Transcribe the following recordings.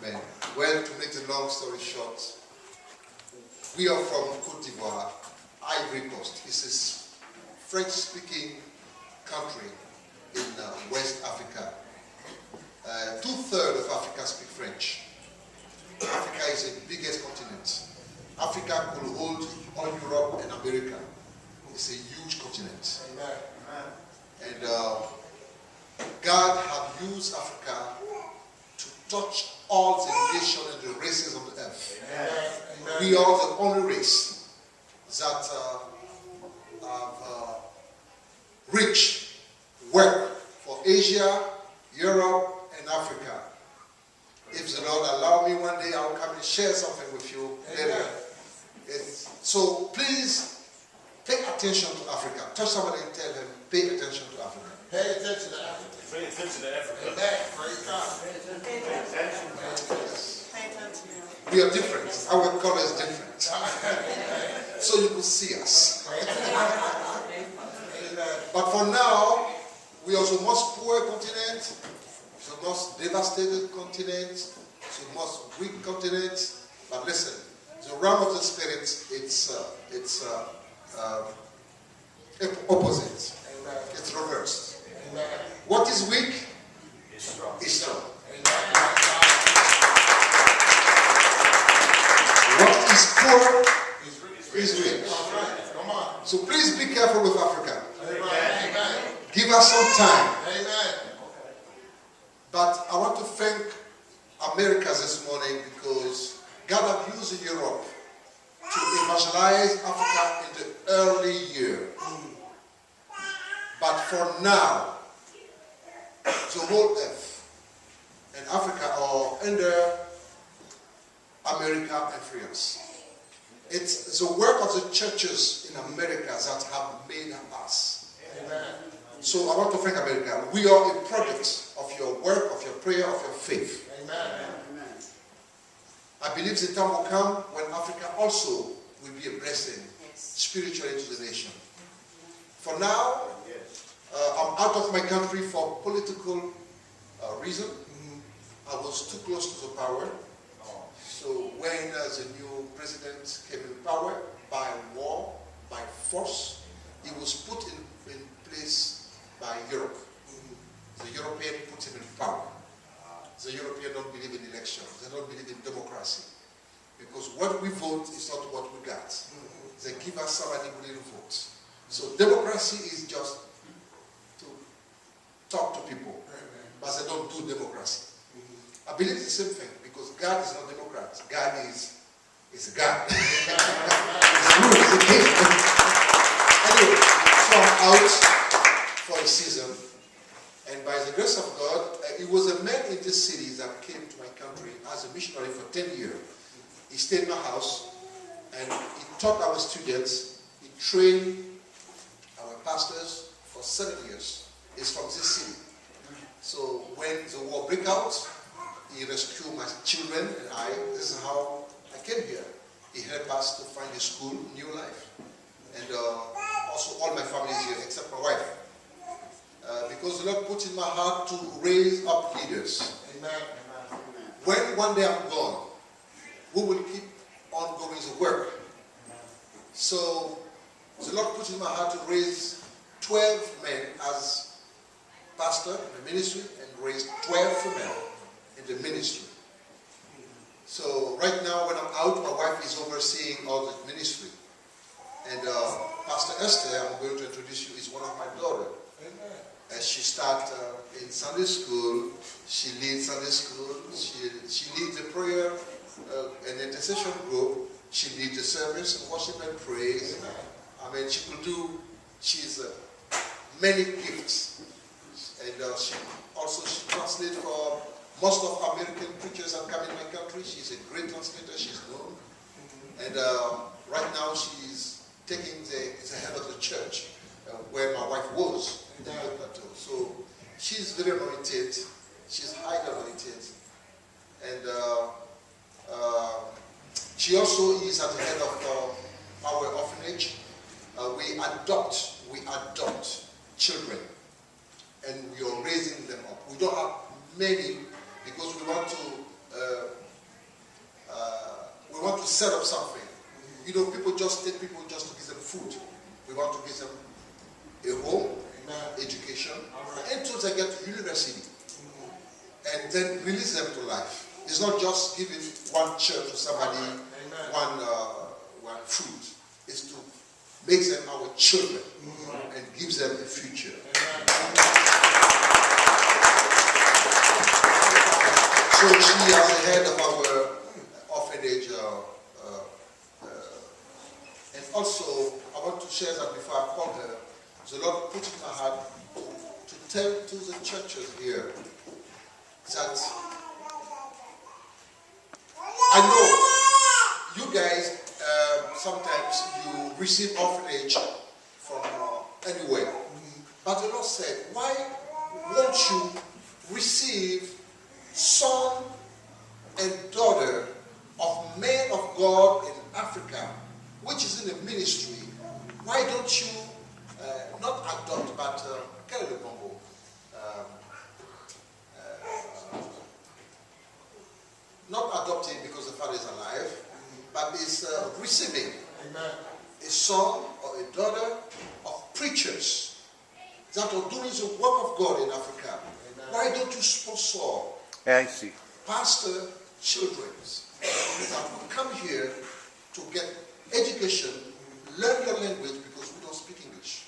Amen. Well, to make the long story short, we are from Côte d'Ivoire, Ivory Coast. It's a French-speaking country in West Africa. 2/3 of Africa speak French. Africa is the biggest continent. Africa could hold all Europe and America. It's a huge continent. Amen. And God has used Africa to touch all the nations and the races of the earth. Amen. We are the only race that have rich work for Asia, Europe, and Africa. If the Lord allow me one day, I'll come and share something with you later. So please pay attention to Africa. Touch somebody and tell them, pay attention to Africa. Pay attention to Africa. Pay attention to Africa. Amen. Praise God. Pay attention. Pay attention. We are different. Our color is different. So you can see us. But for now, we are the most poor continent, the most devastated continent, the most weak continent. But listen, the realm of the spirit, it's opposite. It's reversed. What is weak It's strong. is strong. Amen. What is poor He's is rich. all right. Come on. So please be careful with Africa. Amen. Give us some time. Amen. But I want to thank America this morning because God has used Europe to evangelize Africa in the early year. But for now, the whole earth and Africa are under America influence. It's the work of the churches in America that have made us. Amen. So I want to thank America. We are a product of your work, of your prayer, of your faith. Amen. I believe the time will come when Africa also will be a blessing spiritually to the nation. For now, I'm out of my country for political reason. I was too close to the power. So when the new president came in power by war, by force, he was put in place by Europe. The European put him in power. The Europeans don't believe in elections. They don't believe in democracy. Because what we vote is not what we got. They give us somebody who didn't vote. So democracy is just to talk to people. But they don't do democracy. I believe the same thing because God is not Democrat. God is a God. He's a ruler, he's a king. Anyway, so I'm out for a season. And by the grace of God, it was a man in this city that came to my country as a missionary for 10 years. He stayed in my house and he taught our students. He trained our pastors for 7 years. He's from this city. So when the war broke out, he rescued my children and I. This is how I came here. He helped us to find a school, new life. And also all my family is here except my wife. Because the Lord put in my heart to raise up leaders. Amen. When one day I'm gone, who will keep on going to work? So the Lord put in my heart to raise 12 men as pastor in the ministry and raise 12 female in the ministry. So right now when I'm out, my wife is overseeing all the ministry. And Pastor Esther, I'm going to introduce you, is one of my daughters. Amen. And she started in Sunday school. She leads Sunday school. She leads the prayer and intercession group. She leads the service and worship and praise. I mean, she could do. She's many gifts, and she translates for most of American preachers that come in my country. She's a great translator. She's known, and right now she's taking the head of the church where my wife was. So she's very anointed. She's highly anointed, and she also is at the head of our orphanage. We adopt children, and we are raising them up. We don't have many because we want to to set up something. You know, people just take people just to give them food. We want to give them a home, education, until they get to university, and then release them to life. It's not just giving one church to somebody, one food. It's to make them our children and give them a future. So she, as the head of our orphanage, and also I want to share that before I call her, the Lord put in my heart to tell to the churches here that I know you guys sometimes you receive orphanage from anywhere, but the Lord said, why won't you receive son and daughter of men of God in Africa, which is in the ministry? Why don't you not adopt, but carry the Congo? Not adopting because the father is alive, but is receiving a son or a daughter of preachers that are doing the work of God in Africa. Why don't you sponsor I see. pastor children that will come here to get education, learn your language, because we don't speak English.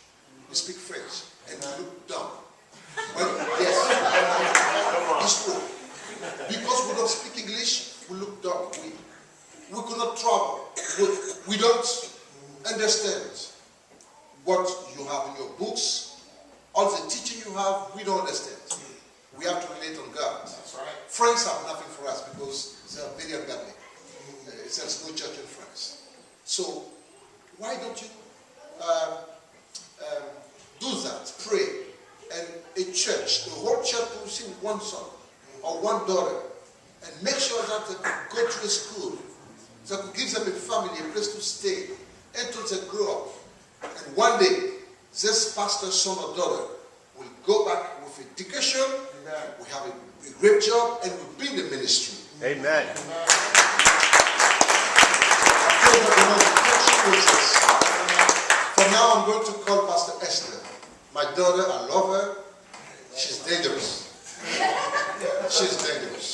We speak French, and we look dumb. Well, yes, it's true. Because we don't speak English, we look dumb. We could not travel. We don't understand what you have in your books. All the teaching you have, we don't understand. We have to relate on God. That's right. France have nothing for us because they are very ungodly. There's no church in France. So why don't you do that? Pray. And a church, the whole church will receive one son or one daughter, and make sure that they go to a school, that gives them a family, a place to stay, until they grow up. And one day, this pastor's son or daughter will go back with education. We have a great job, and we'll be in the ministry. Amen. For now, I'm going to call Pastor Esther. My daughter, I love her. She's dangerous. She's dangerous.